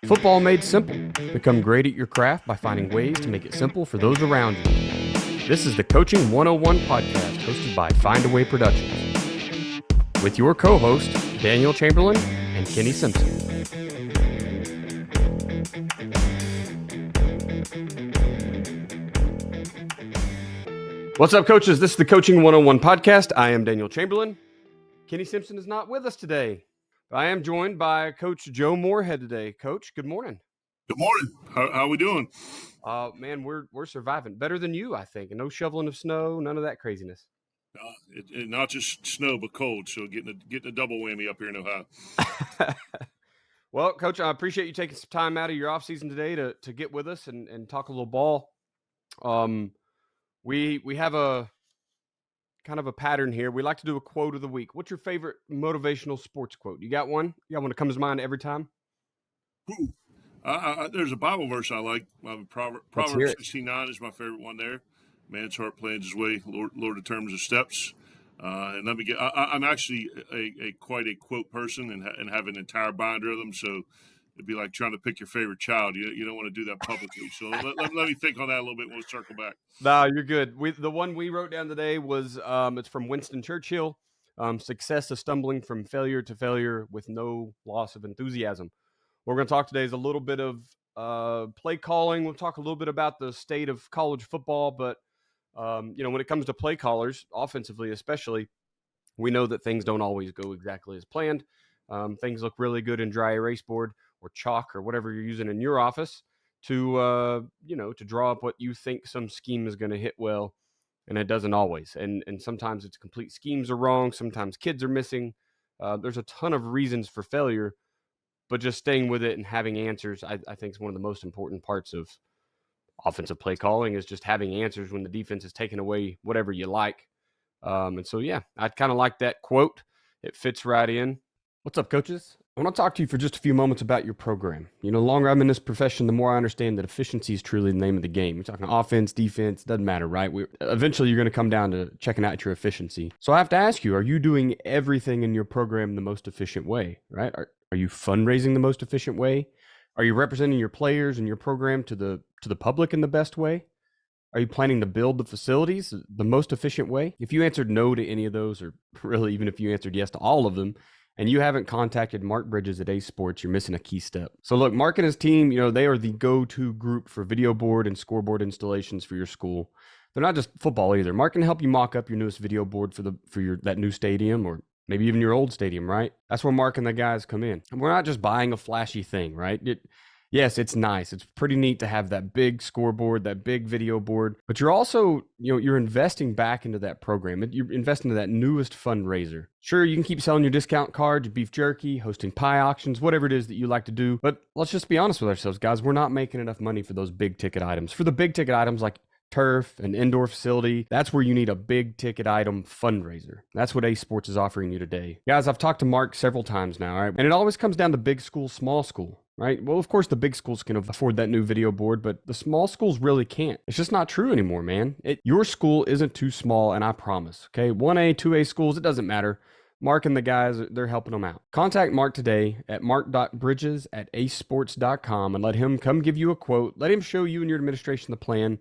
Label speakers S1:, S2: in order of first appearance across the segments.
S1: Football made simple. Become great at your craft by finding ways to make it simple for those around you. This is the Coaching 101 podcast hosted by Find a Way Productions with your co-hosts Daniel Chamberlain and Kenny Simpson. What's up, coaches? This is the Coaching 101 podcast. I am Daniel Chamberlain. Kenny Simpson is not with us today. I am joined by Coach Joe Moorhead today. Coach, good morning.
S2: Good morning. How are we doing?
S1: Man, we're surviving better than you, I think. And no shoveling of snow, none of that craziness.
S2: Not just snow, but cold. So getting a double whammy up here in Ohio.
S1: Well, Coach, I appreciate you taking some time out of your off season today to get with us and talk a little ball. We have a kind of a pattern here. We like to do a quote of the week. What's your favorite motivational sports quote? You got one? You got one that comes to mind every time?
S2: There's a Bible verse I like. Proverbs 69 is my favorite one there. Man's heart plans his way. Lord determines his steps. And let me get. I'm actually quite a quote person and have an entire binder of them. So it'd be like trying to pick your favorite child. You don't want to do that publicly. So let me think on that a little bit when we circle back.
S1: No, you're good. The one we wrote down today was it's from Winston Churchill. Success is stumbling from failure to failure with no loss of enthusiasm. What we're going to talk today is a little bit of play calling. We'll talk a little bit about the state of college football. But, when it comes to play callers, offensively especially, we know that things don't always go exactly as planned. Things look really good in dry erase board or chalk or whatever you're using in your office to draw up what you think some scheme is going to hit well, and it doesn't always. And sometimes it's complete schemes are wrong. Sometimes kids are missing. There's a ton of reasons for failure, but just staying with it and having answers, I think is one of the most important parts of offensive play calling is just having answers when the defense is taking away whatever you like. And so, yeah, I kind of like that quote. It fits right in. What's up, coaches? I want to talk to you for just a few moments about your program. The longer I'm in this profession, the more I understand that efficiency is truly the name of the game. You're talking offense, defense, doesn't matter, right? Eventually, you're going to come down to checking out your efficiency. So I have to ask you, are you doing everything in your program the most efficient way, right? Are you fundraising the most efficient way? Are you representing your players and your program to the public in the best way? Are you planning to build the facilities the most efficient way? If you answered no to any of those, or really even if you answered yes to all of them, and you haven't contacted Mark Bridges at Ace Sports, you're missing a key step. So look, Mark and his team, they are the go-to group for video board and scoreboard installations for your school. They're not just football either. Mark can help you mock up your newest video board for your that new stadium or maybe even your old stadium, right? That's where Mark and the guys come in. And we're not just buying a flashy thing, right? Yes, it's nice. It's pretty neat to have that big scoreboard, that big video board, but you're also, you're investing back into that program. You're investing into that newest fundraiser. Sure, you can keep selling your discount cards, your beef jerky, hosting pie auctions, whatever it is that you like to do. But let's just be honest with ourselves, guys. We're not making enough money for those big ticket items. For the big ticket items like turf, an indoor facility, that's where you need a big ticket item fundraiser. That's what Ace Sports is offering you today. Guys, I've talked to Mark several times now, right? And it always comes down to big school, small school. Right? Well, of course, the big schools can afford that new video board, but the small schools really can't. It's just not true anymore, man. Your school isn't too small, and I promise. Okay, 1A, 2A schools, it doesn't matter. Mark and the guys, they're helping them out. Contact Mark today at mark.bridges@acesports.com and let him come give you a quote. Let him show you and your administration the plan.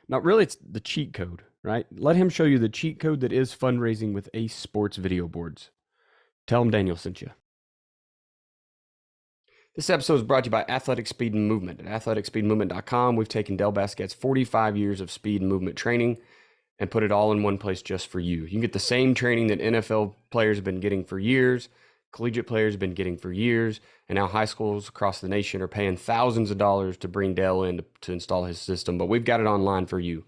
S1: Now, really, it's the cheat code, right? Let him show you the cheat code that is fundraising with Ace Sports video boards. Tell him Daniel sent you. This episode is brought to you by Athletic Speed and Movement. At athleticspeedmovement.com, we've taken Del Basquet's 45 years of speed and movement training and put it all in one place just for you. You can get the same training that NFL players have been getting for years, collegiate players have been getting for years, and now high schools across the nation are paying thousands of dollars to bring Del in to install his system, but we've got it online for you.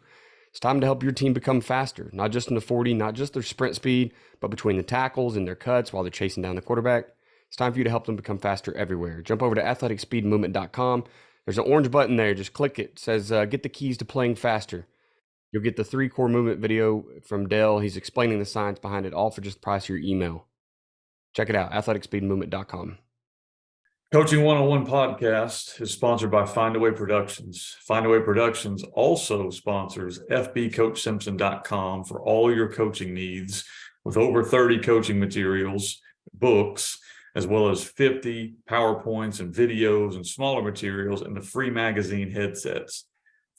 S1: It's time to help your team become faster, not just in the 40, not just their sprint speed, but between the tackles and their cuts while they're chasing down the quarterback. It's time for you to help them become faster everywhere. Jump over to athleticspeedmovement.com. There's an orange button there. Just click it. It says, get the keys to playing faster. You'll get the 3 core movement video from Dell. He's explaining the science behind it all for just the price of your email. Check it out, athleticspeedmovement.com.
S3: Coaching 101 podcast is sponsored by Find a Way Productions. Find a Way Productions also sponsors fbcoachsimpson.com for all your coaching needs with over 30 coaching materials, books, as well as 50 PowerPoints and videos and smaller materials in the free magazine headsets.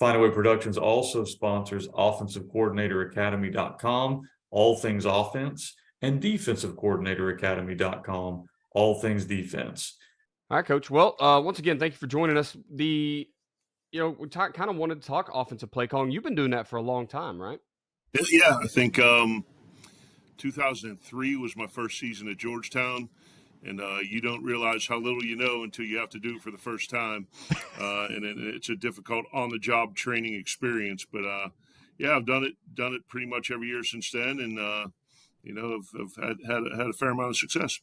S3: Findaway Productions also sponsors offensivecoordinatoracademy.com, all things offense, and defensivecoordinatoracademy.com, all things defense.
S1: All right, Coach. Well, once again, thank you for joining us. We kind of wanted to talk offensive play calling. You've been doing that for a long time, right?
S2: Yeah, I think 2003 was my first season at Georgetown. And you don't realize how little you know until you have to do it for the first time. And it's a difficult on-the-job training experience. But, yeah, I've done it pretty much every year since then. And, I've had a fair amount of success.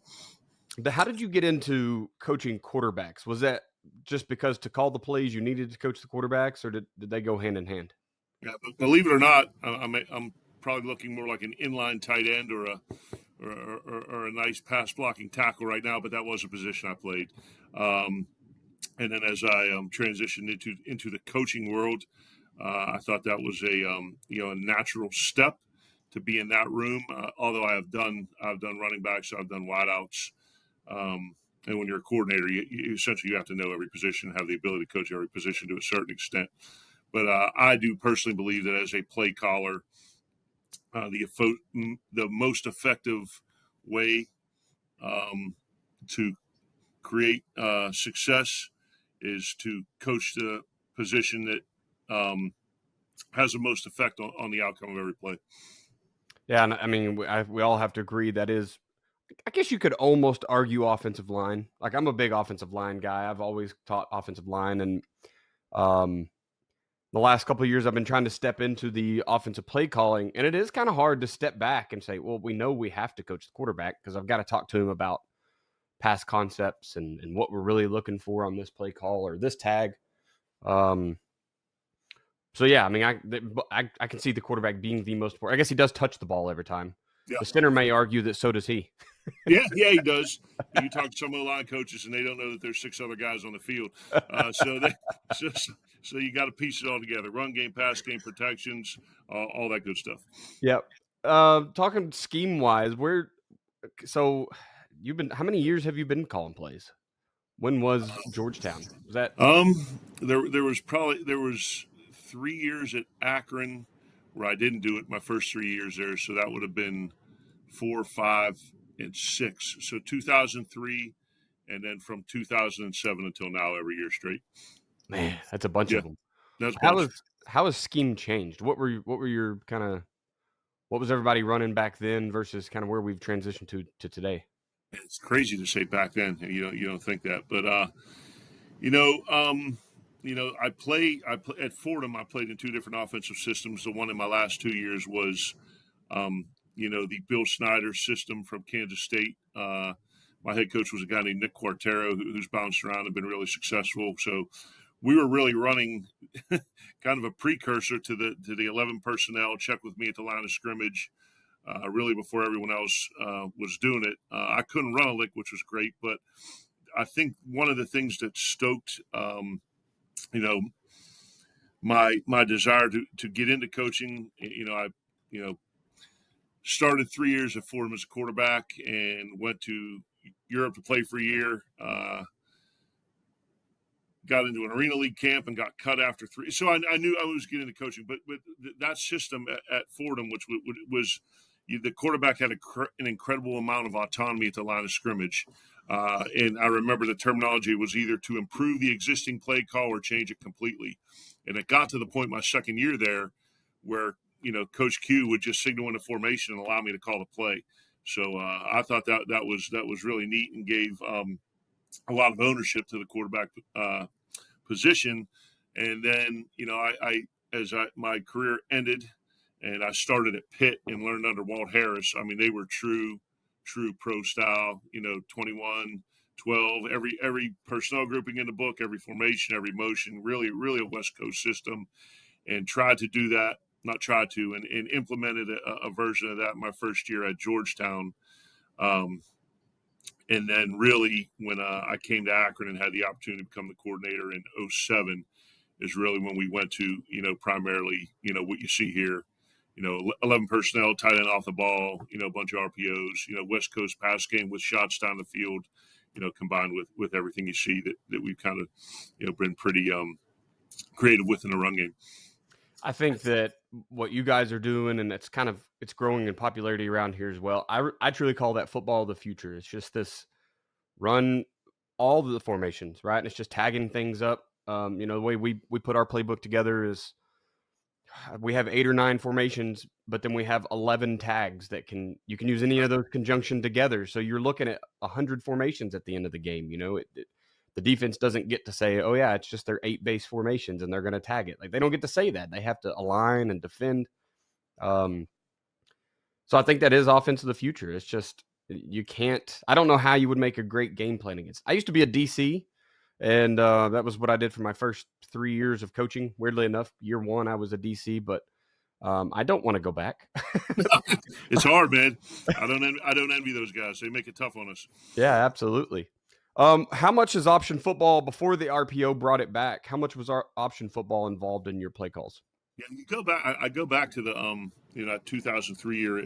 S1: How did you get into coaching quarterbacks? Was that just because to call the plays you needed to coach the quarterbacks, or did they go hand in hand?
S2: Yeah, but believe it or not, I'm probably looking more like an inline tight end or a nice pass blocking tackle right now, but that was a position I played. And then as I transitioned into the coaching world, I thought that was a natural step to be in that room. Although I've done running backs, I've done wideouts. And when you're a coordinator, you essentially have to know every position, have the ability to coach every position to a certain extent. But I do personally believe that as a play caller, the most effective way to create success is to coach the position that has the most effect on the outcome of every play.
S1: Yeah, and I mean, we all have to agree that is, I guess you could almost argue offensive line. Like, I'm a big offensive line guy. I've always taught offensive line, and the last couple of years I've been trying to step into the offensive play calling, and it is kind of hard to step back and say, well, we know we have to coach the quarterback because I've got to talk to him about past concepts and what we're really looking for on this play call or this tag. So yeah, I mean, I can see the quarterback being the most important. I guess he does touch the ball every time.
S2: Yeah.
S1: The center may argue that so does he.
S2: Yeah, he does. You talk to some of the line coaches, and they don't know that there's 6 other guys on the field. So you got to piece it all together: run game, pass game, protections, all that good stuff.
S1: Yep. Talking scheme wise, so you've been, how many years have you been calling plays? When was Georgetown? Was that
S2: there was 3 years at Akron where I didn't do it my first 3 years there, so that would have been 4, 5, and 6. So 2003, and then from 2007 until now, every year straight.
S1: Man, that's a bunch of them.
S2: That's
S1: how has scheme changed? What was everybody running back then versus kind of where we've transitioned to today?
S2: It's crazy to say back then. You don't think that, but I play at Fordham. I played in 2 different offensive systems. The one in my last 2 years was, the Bill Snyder system from Kansas State. My head coach was a guy named Nick Quartero, who's bounced around and been really successful. So we were really running kind of a precursor to the 11 personnel, check with me at the line of scrimmage. Really before everyone else was doing it. I couldn't run a lick, which was great, but I think one of the things that stoked, my desire to get into coaching, I started 3 years at Fordham as a quarterback and went to Europe to play for a year. Got into an Arena League camp and got cut after 3. So I knew I was getting into coaching, but that system at Fordham, which was the quarterback had an incredible amount of autonomy at the line of scrimmage. And I remember the terminology was either to improve the existing play call or change it completely. And it got to the point my second year there where, Coach Q would just signal into formation and allow me to call the play. So I thought that was really neat and gave a lot of ownership to the quarterback position. And then, my career ended and I started at Pitt and learned under Walt Harris. I mean, they were true pro style, 21, 12, every personnel grouping in the book, every formation, every motion, really a West Coast system, and tried to do that, and implemented a version of that my first year at Georgetown. And then really when I came to Akron and had the opportunity to become the coordinator in 2007 is really when we went to, primarily, what you see here, 11 personnel, tight end off the ball, a bunch of RPOs, West Coast pass game with shots down the field. combined with everything you see that we've kind of, been pretty creative with in the run game.
S1: I think that what you guys are doing, and it's growing in popularity around here as well. I truly call that football of the future. It's just this run all of the formations, right? And it's just tagging things up. The way we put our playbook together is we have 8 or 9 formations, but then we have 11 tags that you can use any of those conjunction together. So you're looking at 100 formations at the end of the game. The defense doesn't get to say, oh yeah, it's just their 8 base formations and they're going to tag it. Like, they don't get to say that. They have to align and defend. So I think that is offense of the future. It's just, you can't, I don't know how you would make a great game plan against. I used to be a DC, and that was what I did for my first 3 years of coaching. Weirdly enough, year 1, I was a DC, but I don't want to go back.
S2: It's hard, man. I don't envy those guys. They make it tough on us.
S1: Yeah, absolutely. How much is option football before the RPO brought it back? How much was our option football involved in your play calls?
S2: Yeah, you go back. I go back to the 2003 year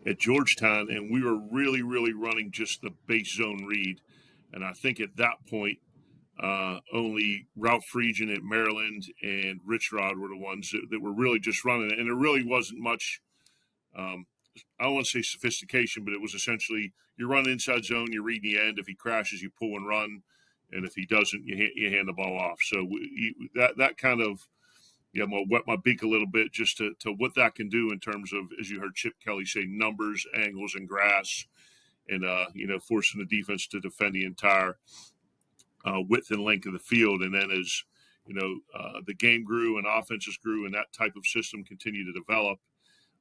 S2: at Georgetown, and we were really running just the base zone read. And I think at that point, only Ralph Friedgen at Maryland and Rich Rod were the ones that were really just running it. And there really wasn't much, I don't want to say sophistication, but it was essentially you run inside zone, you read the end. If he crashes, you pull and run. And if he doesn't, you hand the ball off. So that kind of, wet my beak a little bit just to what that can do in terms of, as you heard Chip Kelly say, numbers, angles, and grass, and forcing the defense to defend the entire width and length of the field. And then as the game grew and offenses grew and that type of system continued to develop,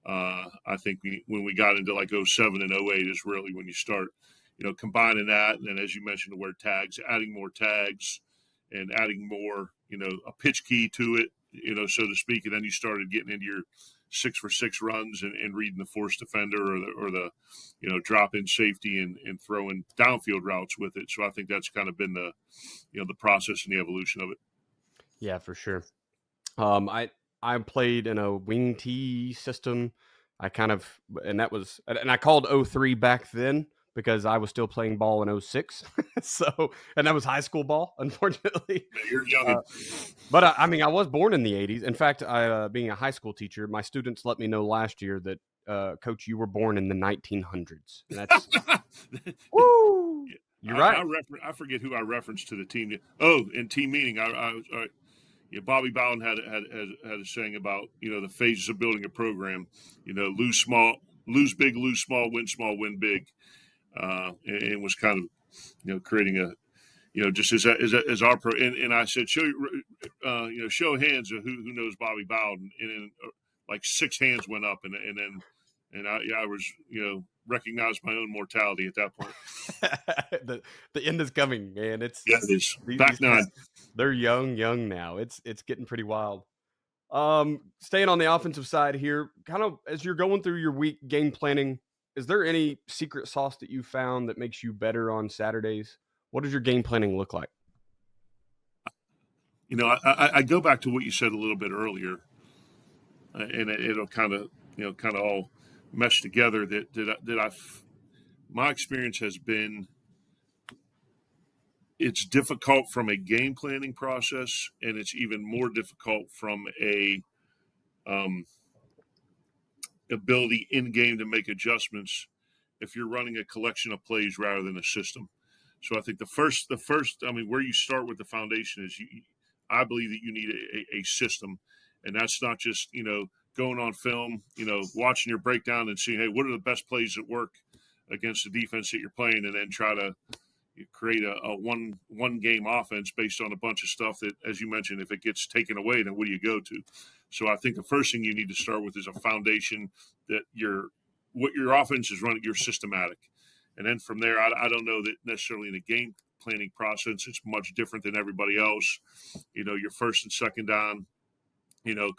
S2: I think when we got into like 07 and 08 is really when you start combining that. And then, as you mentioned, the word tags, adding more tags and adding more a pitch key to it, so to speak. And then you started getting into your 6-for-6 runs and reading the force defender or the drop in safety and throwing downfield routes with it. So I think that's kind of been the the process and the evolution of it.
S1: Yeah, for sure. I played in a wing T system. I called 03 back then because I was still playing ball in 06. And that was high school ball, unfortunately.
S2: You're young.
S1: But I was born in the 80s. In fact, being a high school teacher, my students let me know last year that, Coach, you were born in the 1900s. And that's woo! You're right.
S2: I forget who I referenced to the team. Oh, in team meeting, Bobby Bowden had a saying about the phases of building a program. Lose small, lose big, lose small, win big, and was kind of creating a just as our pro. And I said show hands of who knows Bobby Bowden, and then like 6 hands went up, and then I was recognized my own mortality at that point.
S1: the end is coming, man.
S2: It is. Back 9.
S1: They're young now. It's getting pretty wild. Staying on the offensive side here, kind of as you're going through your week game planning, is there any secret sauce that you found that makes you better on Saturdays? What does your game planning look like?
S2: I go back to what you said a little bit earlier, and it'll kind of all mesh together. My experience has been, it's difficult from a game planning process, and it's even more difficult from a ability in game to make adjustments if you're running a collection of plays rather than a system. So I think the first, where you start with the foundation is I believe that you need a system, and that's not just going on film, watching your breakdown and seeing, hey, what are the best plays that work against the defense that you're playing, and then try to create a one game offense based on a bunch of stuff that, as you mentioned, if it gets taken away, then what do you go to? So I think the first thing you need to start with is a foundation that what your offense is running, you're systematic. And then from there, I don't know that necessarily in the game planning process, it's much different than everybody else. Your first and second down,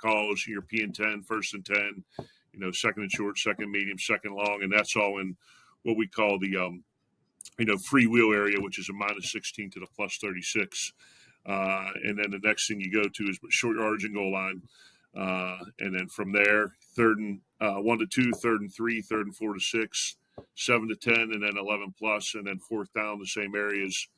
S2: calls, your P and 10, first and 10, second and short, second medium, second long. And that's all in what we call the, free wheel area, which is a -16 to the +36. And then the next thing you go to is short yardage and goal line. And then from there, 3rd and 1 to 2, 3rd and 3, 3rd and 4 to 6, 7 to 10, and then 11 plus, and then fourth down the same areas.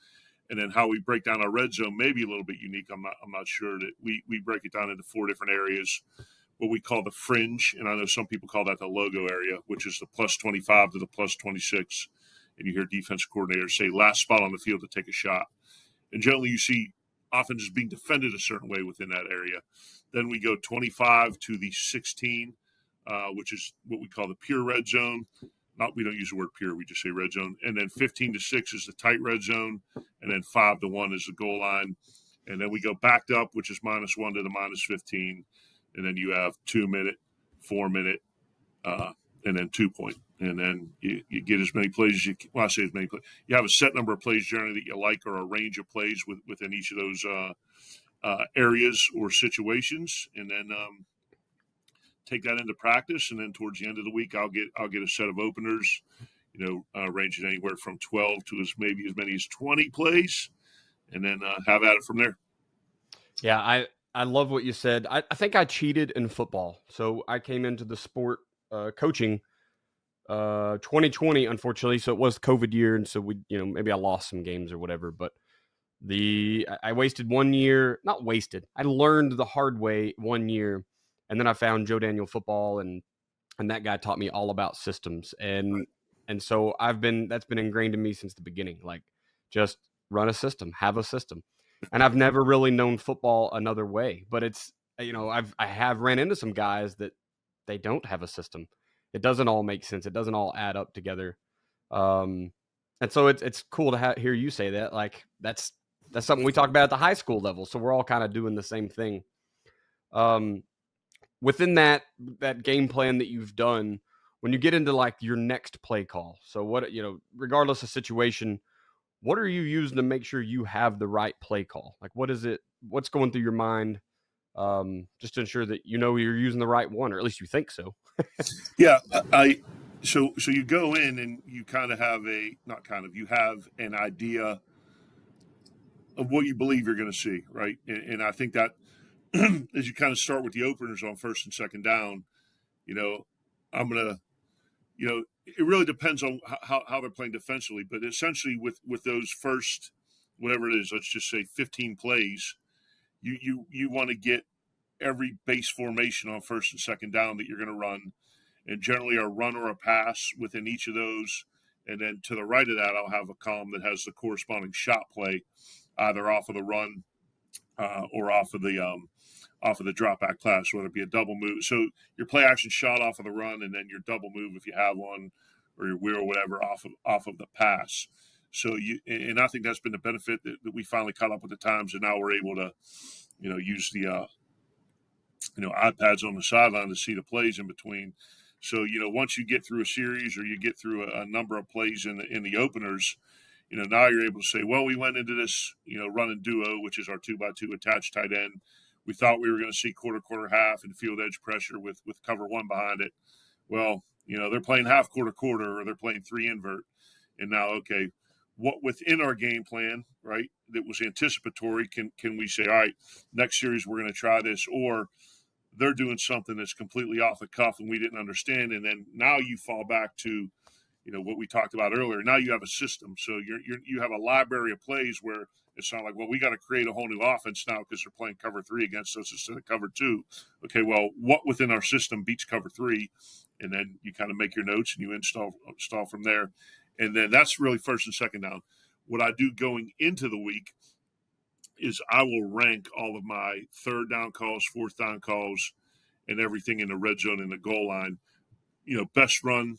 S2: And then how we break down our red zone may be a little bit unique. I'm not sure that we break it down into 4 different areas, what we call the fringe, and I know some people call that the logo area, which is the plus 25 to the plus 26. And you hear defensive coordinators say last spot on the field to take a shot. And generally you see offenses being defended a certain way within that area. Then we go 25 to the 16, which is what we call the pure red zone. We don't use the word pure, we just say red zone. And then 15 to 6 is the tight red zone. And then 5 to 1 is the goal line. And then we go backed up, which is -1 to the -15. And then you have 2 minute, 4 minute, and then 2 point. And then you get as many plays as you can. Well, I say as many plays. You have a set number of plays generally that you like, or a range of plays within each of those areas or situations. And then take that into practice, and then towards the end of the week, I'll get a set of openers, ranging anywhere from 12 to as many as 20 plays, and then have at it from there.
S1: Yeah, I love what you said. I think I cheated in football, so I came into the sport coaching 2020, unfortunately. So it was COVID year, and so maybe I lost some games or whatever, but I wasted 1 year, not wasted. I learned the hard way 1 year. And then I found Joe Daniel football, and that guy taught me all about systems. And so that's been ingrained in me since the beginning. Like, just run a system, have a system. And I've never really known football another way. But it's, I have ran into some guys that they don't have a system. It doesn't all make sense. It doesn't all add up together. And so it's cool to hear you say that. Like, that's something we talk about at the high school level. So we're all kind of doing the same thing. Within that game plan that you've done, when you get into like your next play call, so what, regardless of situation, what are you using to make sure you have the right play call? Like, what's going through your mind, just to ensure that you're using the right one, or at least you think so?
S2: Yeah, so you go in and you kind of have you have an idea of what you believe you're going to see, right? And I think that as you kind of start with the openers on first and second down, I'm going to, it really depends on how they're playing defensively, but essentially with those first, whatever it is, let's just say 15 plays, you want to get every base formation on first and second down that you're going to run, and generally a run or a pass within each of those. And then to the right of that, I'll have a column that has the corresponding shot play, either off of the run or off of the drop back pass, whether it be a double move. So your play action shot off of the run, and then your double move if you have one, or your wheel or whatever off of the pass. So and I think that's been the benefit that we finally caught up with the times, and now we're able to, use the iPads on the sideline to see the plays in between. So once you get through a series, or you get through a number of plays in the openers, now you're able to say, well, we went into this, running duo, which is our 2x2 attached tight end. We thought we were going to see quarter, half, and field edge pressure with cover one behind it. Well, they're playing half, quarter, or they're playing 3 invert. And now, okay, what within our game plan, right, that was anticipatory, can we say, all right, next series we're going to try this, or they're doing something that's completely off the cuff and we didn't understand. And then now you fall back to, what we talked about earlier. Now you have a system. So you have a library of plays where it's not like, well, we got to create a whole new offense now because they're playing cover 3 against us instead of cover 2. Okay, well, what within our system beats cover 3? And then you kind of make your notes and you install from there. And then that's really first and second down. What I do going into the week is I will rank all of my third down calls, fourth down calls, and everything in the red zone and the goal line, best run,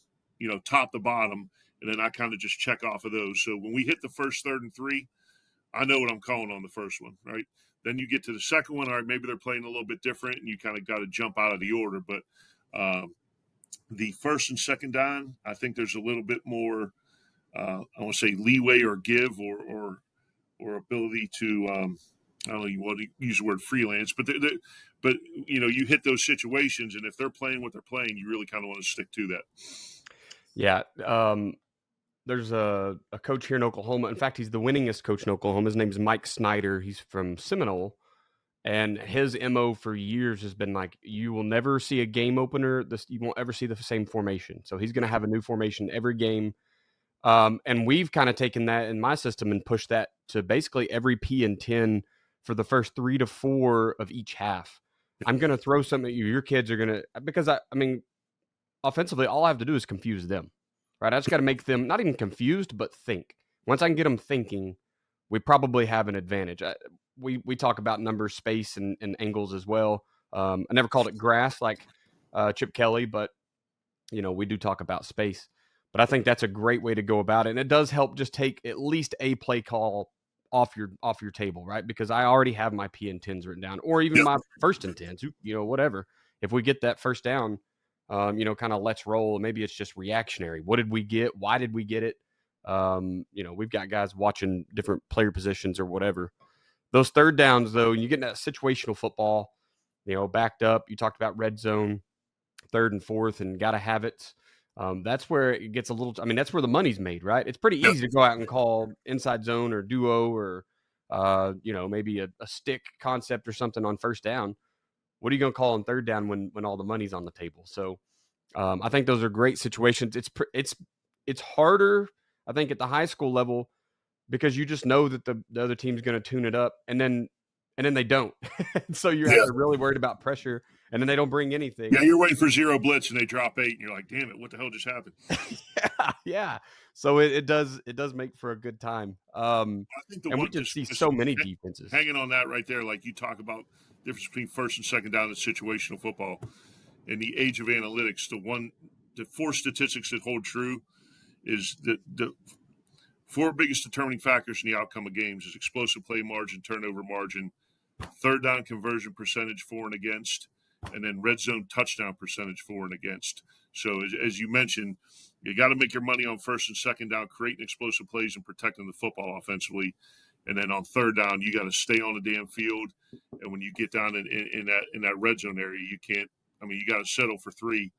S2: top to bottom. And then I kind of just check off of those. So when we hit the first 3rd and 3, I know what I'm calling on the first one, right? Then you get to the second one, all right, maybe they're playing a little bit different, and you kind of got to jump out of the order. But the first and second down, I think there's a little bit more, I want to say leeway or give or ability to, I don't know, you want to use the word freelance, but you hit those situations, and if they're playing what they're playing, you really kind of want to stick to that.
S1: Yeah. There's a coach here in Oklahoma. In fact, he's the winningest coach in Oklahoma. His name's Mike Snyder. He's from Seminole. And his MO for years has been like, you will never see a game opener. You won't ever see the same formation. So he's going to have a new formation every game. And we've kind of taken that in my system and pushed that to basically every P and 10 for the first 3 to 4 of each half. I'm going to throw something at you. Your kids are going to, because I mean, offensively, all I have to do is confuse them, right? I just got to make them not even confused, but think. Once I can get them thinking, we probably have an advantage. We talk about numbers, space, and angles as well. I never called it grass like Chip Kelly, but we do talk about space. But I think that's a great way to go about it, and it does help just take at least a play call off your table, right? Because I already have my P and 10s written down, or even my first and 10s, whatever. If we get that first down, kind of let's roll. Maybe it's just reactionary. What did we get? Why did we get it? We've got guys watching different player positions or whatever. Those third downs, though, you get in that situational football, backed up. You talked about red zone, 3rd and 4th, and got to have it. That's where it gets a little. I mean, that's where the money's made, right? It's pretty easy to go out and call inside zone or duo or, maybe a stick concept or something on first down. What are you going to call on third down when all the money's on the table? So, I think those are great situations. It's harder, I think, at the high school level because you just know that the other team's going to tune it up, and then they don't. So you're actually really worried about pressure, and then they don't bring anything.
S2: Yeah, you're waiting for zero blitz, and they drop 8, and you're like, "Damn it, what the hell just happened?"
S1: yeah. So it does make for a good time.
S2: I think
S1: and we just see so many defenses
S2: hanging on that right there. Like you talk about the difference between first and second down in situational football. In the age of analytics, the 4 statistics that hold true is the 4 biggest determining factors in the outcome of games is explosive play margin, turnover margin, third down conversion percentage for and against, and then red zone touchdown percentage for and against. So as you mentioned, you got to make your money on first and second down, creating explosive plays and protecting the football offensively. And then on third down, you got to stay on the damn field. And when you get down in that red zone area, you can't. I mean, you got to settle for 3,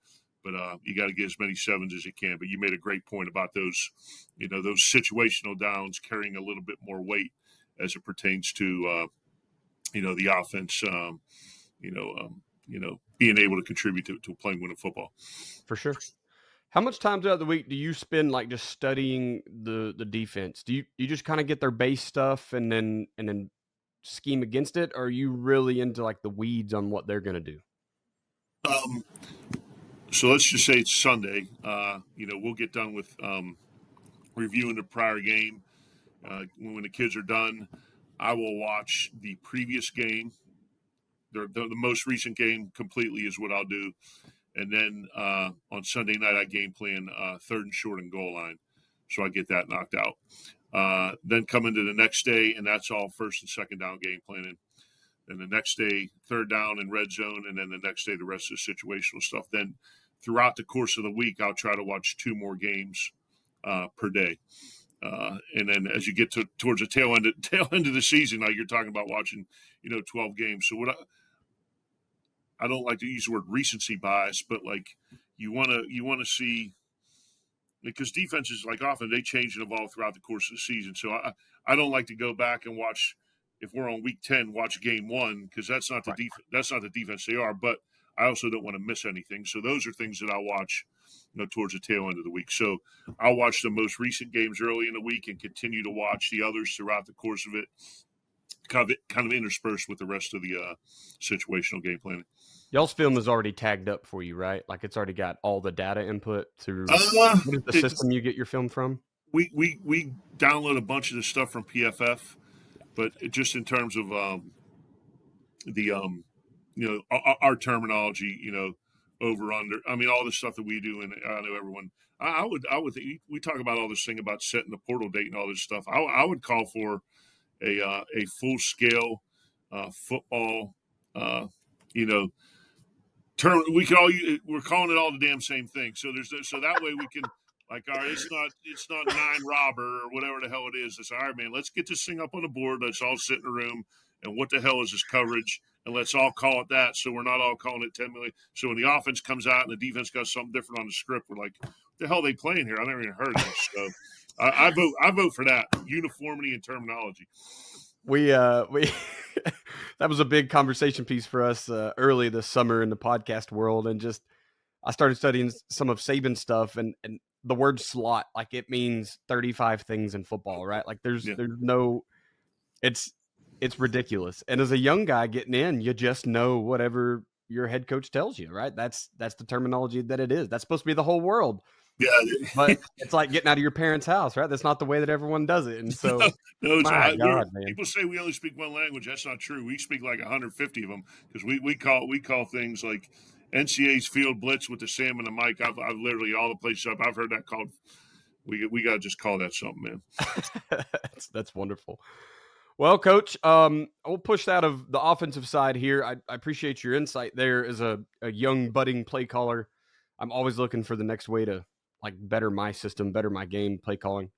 S2: but you got to get as many 7s as you can. But you made a great point about those, those situational downs carrying a little bit more weight as it pertains to, the offense, being able to contribute to playing winning football.
S1: For sure. How much time throughout the week do you spend like just studying the defense? Do you just kind of get their base stuff and then scheme against it, or are you really into like the weeds on what they're going to do?
S2: So let's just say it's Sunday. We'll get done with reviewing the prior game. When the kids are done, I will watch the previous game. The most recent game completely is what I'll do. And then on Sunday night, I game plan 3rd and short and goal line. So I get that knocked out. Then come into the next day, and that's all first and second down game planning. And the next day, 3rd down and red zone. And then the next day, the rest of the situational stuff. Then throughout the course of the week, I'll try to watch 2 more games per day. And then as you get towards the tail end of the season, like you're talking about watching, 12 games. So what I don't like to use the word recency bias, but like you want to see, because defenses like often they change and evolve throughout the course of the season. So I don't like to go back and watch, if we're on week 10, watch game 1, because that's not the that's not the defense they are. But I also don't want to miss anything. So those are things that I'll watch, towards the tail end of the week. So I'll watch the most recent games early in the week and continue to watch the others throughout the course of it, kind of interspersed with the rest of the situational game planning.
S1: Y'all's film is already tagged up for you, right? Like it's already got all the data input through. What is the system you get your film from?
S2: We download a bunch of the stuff from PFF, but just in terms of our terminology, over under. I mean, all the stuff that we do, and I know everyone. I would think we talk about all this thing about setting the portal date and all this stuff. I would call for a full scale football. Term. We're calling it all the damn same thing. So so that way we can. Like, all right, it's not 9 robber or whatever the hell it is. It's all right, man. Let's get this thing up on the board. Let's all sit in a room. And what the hell is this coverage? And let's all call it that. So we're not all calling it 10 million. So when the offense comes out and the defense got something different on the script, we're like, what the hell are they playing here? I never even heard of this. So I vote for that uniformity and terminology.
S1: We That was a big conversation piece for us early this summer in the podcast world. And just, I started studying some of Saban's stuff, and the word slot, like it means 35 things in football, right? Like there's no, it's ridiculous. And as a young guy getting in, you just know whatever your head coach tells you, right? That's the terminology that it is. That's supposed to be the whole world.
S2: Yeah.
S1: But it's like getting out of your parents' house, right? That's not the way that everyone does it. And so, my God, man.
S2: People say we only speak one language. That's not true. We speak like 150 of them, because we call things like NCAA's field blitz with the Sam and the Mike. I've literally, all the places I've heard that called. We got to just call that something, man.
S1: That's wonderful. Well, Coach, we'll push out of the offensive side here. I appreciate your insight there as a young budding play caller. I'm always looking for the next way to like better my system, better my game, play calling.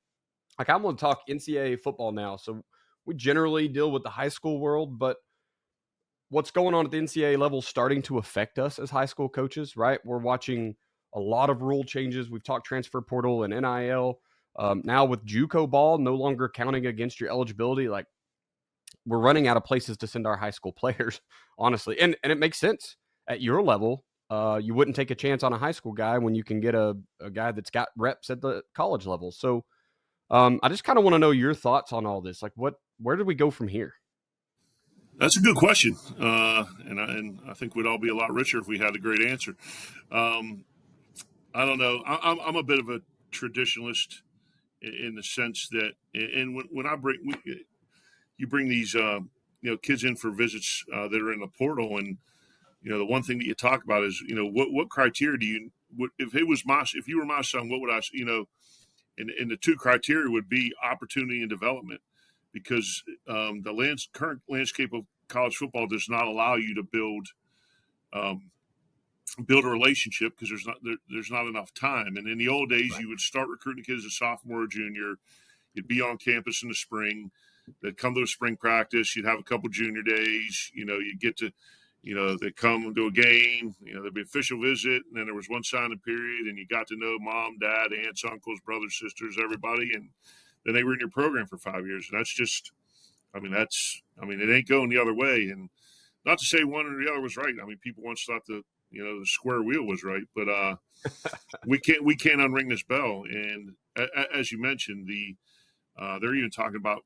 S1: Like, I'm going to talk NCAA football now. So we generally deal with the high school world, but what's going on at the NCAA level is starting to affect us as high school coaches, right? We're watching a lot of rule changes. We've talked transfer portal and NIL. Now with JUCO ball no longer counting against your eligibility, like we're running out of places to send our high school players, honestly. And it makes sense at your level. You wouldn't take a chance on a high school guy when you can get a guy that's got reps at the college level. So I just kind of want to know your thoughts on all this. Like, where do we go from here?
S2: That's a good question, and I think we'd all be a lot richer if we had a great answer. I don't know. I'm a bit of a traditionalist in the sense that, and when I you bring these kids in for visits that are in the portal, and the one thing that you talk about is what criteria do you if you were my son, what would I and the two criteria would be opportunity and development, because the current landscape of college football does not allow you to build a relationship, because there's not enough time. And in the old days, right, you would start recruiting kids as a sophomore or junior. You'd be on campus in the spring. They'd come to a spring practice. You'd have a couple junior days. You'd get to, they'd come to a game. There'd be an official visit, and then there was one signing period, and you got to know mom, dad, aunts, uncles, brothers, sisters, everybody, and then they were in your program for 5 years. And that's just, it ain't going the other way. And not to say one or the other was right. People once thought the square wheel was right, but we can't unring this bell. And as you mentioned, they're even talking about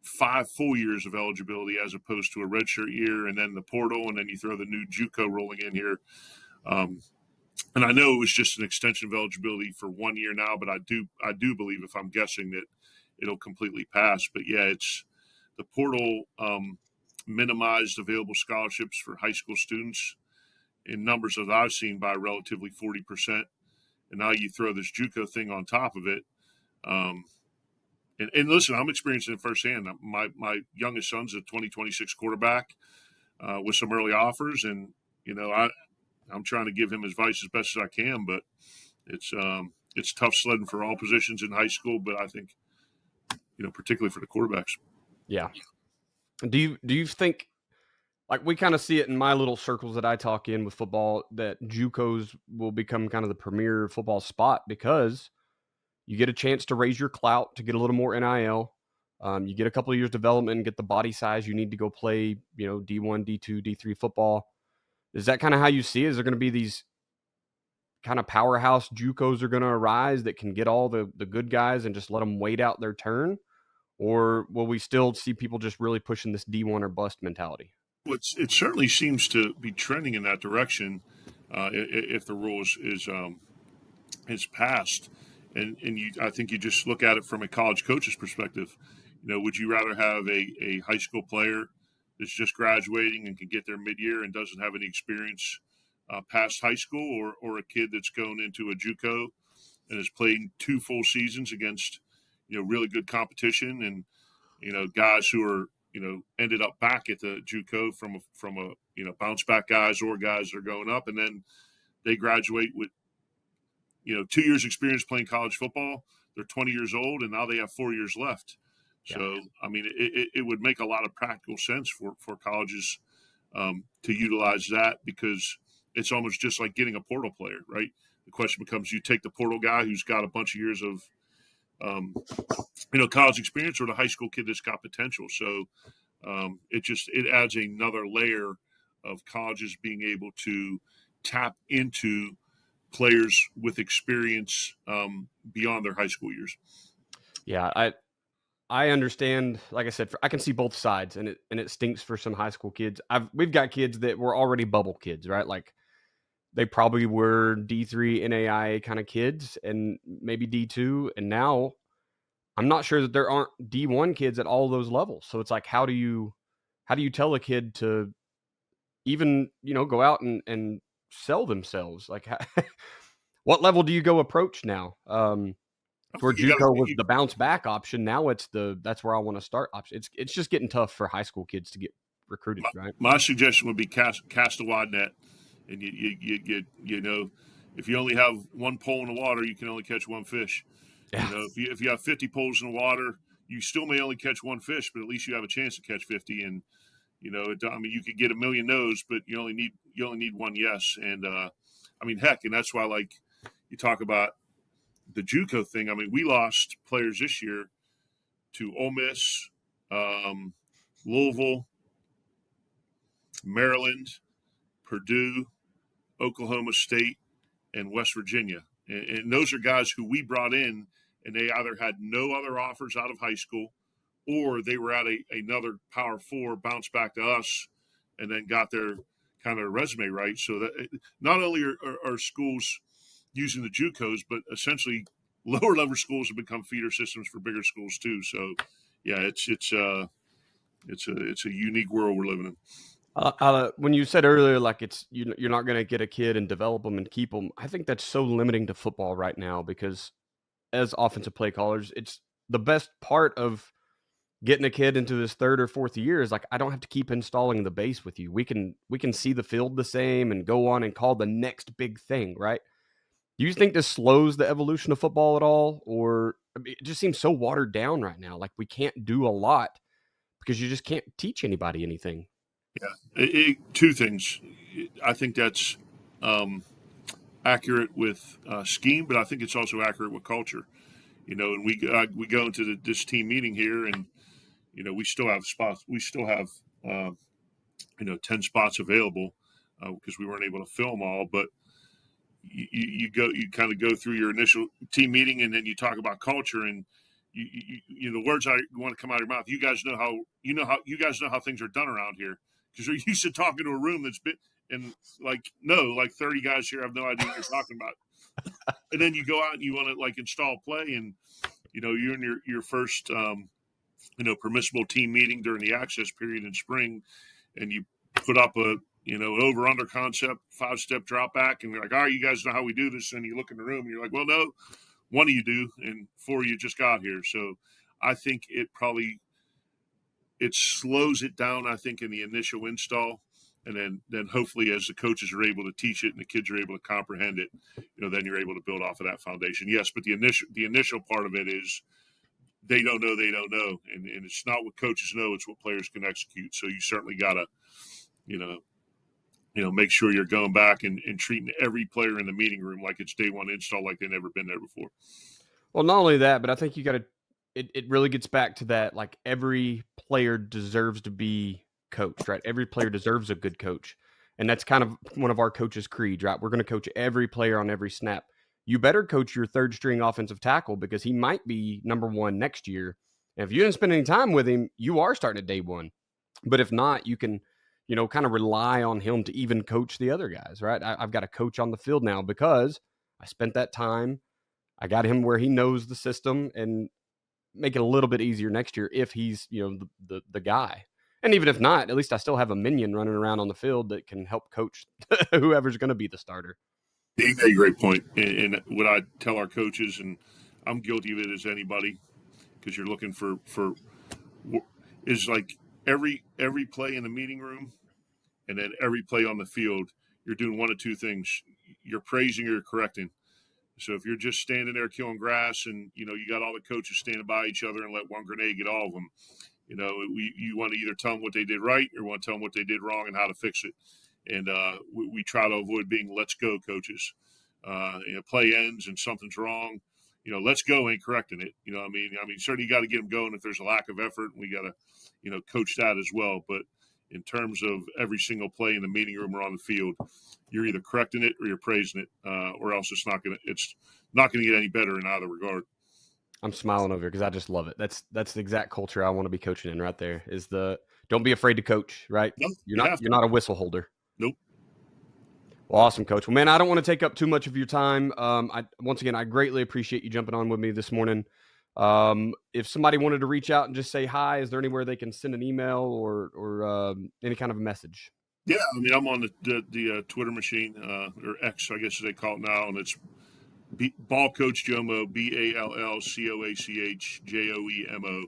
S2: 5 full years of eligibility as opposed to a redshirt year, and then the portal, and then you throw the new JUCO rolling in here. And I know it was just an extension of eligibility for 1 year now, but I do believe, if I'm guessing, that it'll completely pass. But yeah, it's the portal minimized available scholarships for high school students in numbers that I've seen by relatively 40%. And now you throw this JUCO thing on top of it. And listen, I'm experiencing it firsthand. My youngest son's a 2026 quarterback with some early offers, and I'm trying to give him advice as best as I can, but it's tough sledding for all positions in high school. But I think, particularly for the quarterbacks.
S1: Yeah. Do you think, like, we kind of see it in my little circles that I talk in with football, that JUCOs will become kind of the premier football spot because you get a chance to raise your clout, to get a little more NIL. You get a couple of years development and get the body size you need to go play, D1, D2, D3 football. Is that kind of how you see it? Is there going to be these kind of powerhouse JUCOs are going to arise that can get all the good guys and just let them wait out their turn? Or will we still see people just really pushing this D1 or bust mentality?
S2: Well, it certainly seems to be trending in that direction if the rule is passed. And I think you just look at it from a college coach's perspective. Would you rather have a high school player that's just graduating and can get there mid-year and doesn't have any experience past high school, or a kid that's going into a JUCO and is playing 2 full seasons against really good competition, and guys who are ended up back at the JUCO from a bounce back guys, or guys that are going up, and then they graduate with 2 years experience playing college football. They're 20 years old, and now they have 4 years left. Yeah. So, it would make a lot of practical sense for colleges to utilize that, because it's almost just like getting a portal player, right? The question becomes, you take the portal guy who's got a bunch of years of college experience, or the high school kid that's got potential. So It adds another layer of colleges being able to tap into players with experience beyond their high school years.
S1: Yeah, I understand. Like I said, I can see both sides, and it stinks for some high school kids. We've got kids that were already bubble kids, right? Like they probably were D3 NAIA kind of kids, and maybe D2, and now I'm not sure that there aren't D1 kids at all those levels. So it's like, how do you tell a kid to even go out and sell themselves? Like, what level do you go approach now? Where JUCO was the bounce back option, now it's that's where I want to start option. It's just getting tough for high school kids to get recruited, right?
S2: My suggestion would be cast a wide net, and if you only have one pole in the water, you can only catch one fish.
S1: Yeah.
S2: If you have 50 poles in the water, you still may only catch one fish, but at least you have a chance to catch 50. And you could get a million no's, but you only need one yes. And heck, and that's why, like, you talk about the JUCO thing. I mean, we lost players this year to Ole Miss, Louisville, Maryland, Purdue, Oklahoma State, and West Virginia. And those are guys who we brought in, and they either had no other offers out of high school, or they were at another Power Four, bounced back to us, and then got their kind of resume right. So that not only are schools using the JUCOs, but essentially lower level schools have become feeder systems for bigger schools too. So, yeah, it's a unique world we're living in.
S1: When you said earlier, like you're not going to get a kid and develop them and keep them, I think that's so limiting to football right now, because as offensive play callers, it's the best part of getting a kid into his third or fourth year is like, I don't have to keep installing the base with you. We can see the field the same and go on and call the next big thing, right? Do you think this slows the evolution of football at all? Or it just seems so watered down right now. Like we can't do a lot because you just can't teach anybody anything.
S2: Yeah, two things. I think that's accurate with scheme, but I think it's also accurate with culture. And we go into this team meeting here, and we still have spots. We still have 10 spots available because we weren't able to fill them all. But you kind of go through your initial team meeting, and then you talk about culture, and the words I want to come out of your mouth. You guys know how things are done around here, because you're used to talking to a room that's been, and like 30 guys here have no idea what you're talking about. And then you go out and you want to like install play, and you're in your first permissible team meeting during the access period in spring, and you put up a over under concept 5-step drop back, and you're like, all right, you guys know how we do this, and you look in the room and you're like, well, no, one of you do, and 4 of you just got here. So I think it slows it down, I think, in the initial install. And then hopefully as the coaches are able to teach it and the kids are able to comprehend it, then you're able to build off of that foundation. Yes, but the initial part of it is they don't know. And it's not what coaches know, it's what players can execute. So you certainly got to, make sure you're going back and treating every player in the meeting room like it's day one install, like they've never been there before.
S1: Well, not only that, but I think you got to, it really gets back to that, like every player deserves to be coached, right? Every player deserves a good coach. And that's kind of one of our coaches' creeds, right? We're going to coach every player on every snap. You better coach your third string offensive tackle because he might be number one next year. And if you didn't spend any time with him, you are starting at day one. But if not, you can, kind of rely on him to even coach the other guys, right? I've got a coach on the field now because I spent that time. I got him where he knows the system, and make it a little bit easier next year if he's, the guy. And even if not, at least I still have a minion running around on the field that can help coach whoever's going to be the starter.
S2: You made a great point. And what I tell our coaches, and I'm guilty of it as anybody, because you're looking for is like every play in the meeting room and then every play on the field, you're doing one of two things. You're praising or you're correcting. So if you're just standing there killing grass and, you got all the coaches standing by each other and let one grenade get all of them, you want to either tell them what they did right or want to tell them what they did wrong and how to fix it. And we try to avoid being let's go coaches. Play ends and something's wrong. let's go ain't correcting it. I mean, certainly you got to get them going if there's a lack of effort, and we got to, coach that as well. But in terms of every single play in the meeting room or on the field, you're either correcting it or you're praising it, or else it's not going to get any better in either regard.
S1: I'm smiling over here because I just love it. That's the exact culture I want to be coaching in right there. Is don't be afraid to coach, right?
S2: No,
S1: you're not a whistle holder.
S2: Nope.
S1: Well, awesome, Coach. Well, man, I don't want to take up too much of your time. Once again, I greatly appreciate you jumping on with me this morning. If somebody wanted to reach out and just say hi, is there anywhere they can send an email or any kind of a message?
S2: Yeah, I mean, I'm on the Twitter machine, or X, I guess as they call it now, and it's Ball Coach Jomo, BALLCOACHJOEMO.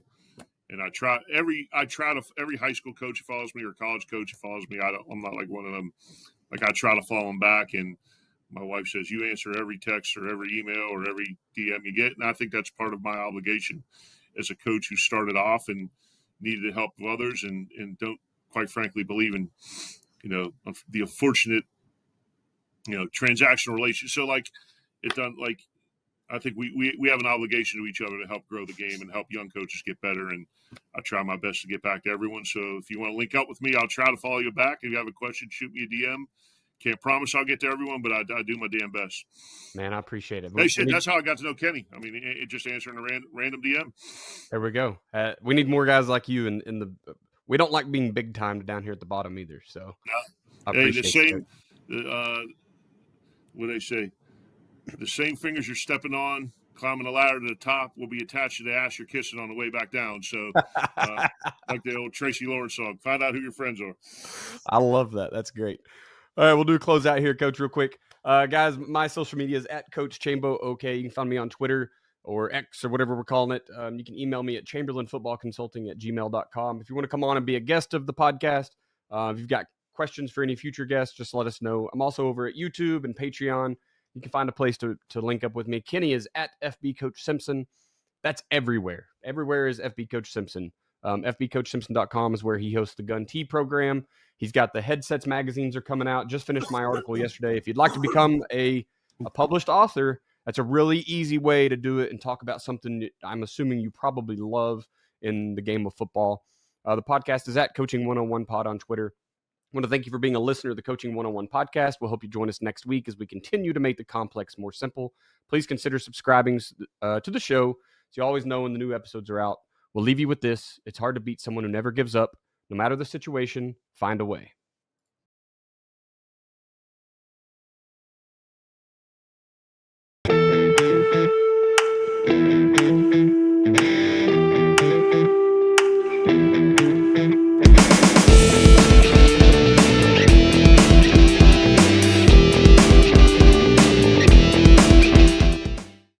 S2: And every high school coach who follows me or college coach who follows me, I'm not like one of them. Like, I try to follow them back, and my wife says, you answer every text or every email or every DM you get. And I think that's part of my obligation as a coach who started off and needed the help of others and don't, quite frankly, believe in, the unfortunate, transactional relationship. So, like, I think we have an obligation to each other to help grow the game and help young coaches get better. And I try my best to get back to everyone. So if you want to link up with me, I'll try to follow you back. If you have a question, shoot me a DM. Can't promise I'll get to everyone, but I do my damn best.
S1: Man, I appreciate it.
S2: Hey, shit, that's how I got to know Kenny. I mean, it just answering a random DM.
S1: There we go. We need more guys like you in the. We don't like being big time down here at the bottom either. So, I appreciate
S2: the same. What do they say? The same fingers you're stepping on, climbing the ladder to the top, will be attached to the ass you're kissing on the way back down. So, like the old Tracy Lawrence song, find out who your friends are.
S1: I love that. That's great. All right, we'll do a close out here, Coach, real quick. Guys, my social media is at Coach Chambo. Okay, you can find me on Twitter or X or whatever we're calling it. You can email me at chamberlainfootballconsulting@gmail.com. If you want to come on and be a guest of the podcast, if you've got questions for any future guests, just let us know. I'm also over at YouTube and Patreon. You can find a place to link up with me. Kenny is at FB Coach Simpson. That's everywhere. Everywhere is FB Coach Simpson. FBCoachSimpson.com is where he hosts the Gun Tea program. He's got the Headsets magazines are coming out. Just finished my article yesterday. If you'd like to become a published author, that's a really easy way to do it and talk about something that I'm assuming you probably love in the game of football. The podcast is at Coaching 101 Pod on Twitter. I want to thank you for being a listener to the Coaching 101 podcast. We'll hope you join us next week as we continue to make the complex more simple. Please consider subscribing to the show so you always know when the new episodes are out. We'll leave you with this. It's hard to beat someone who never gives up. No matter the situation, find a way.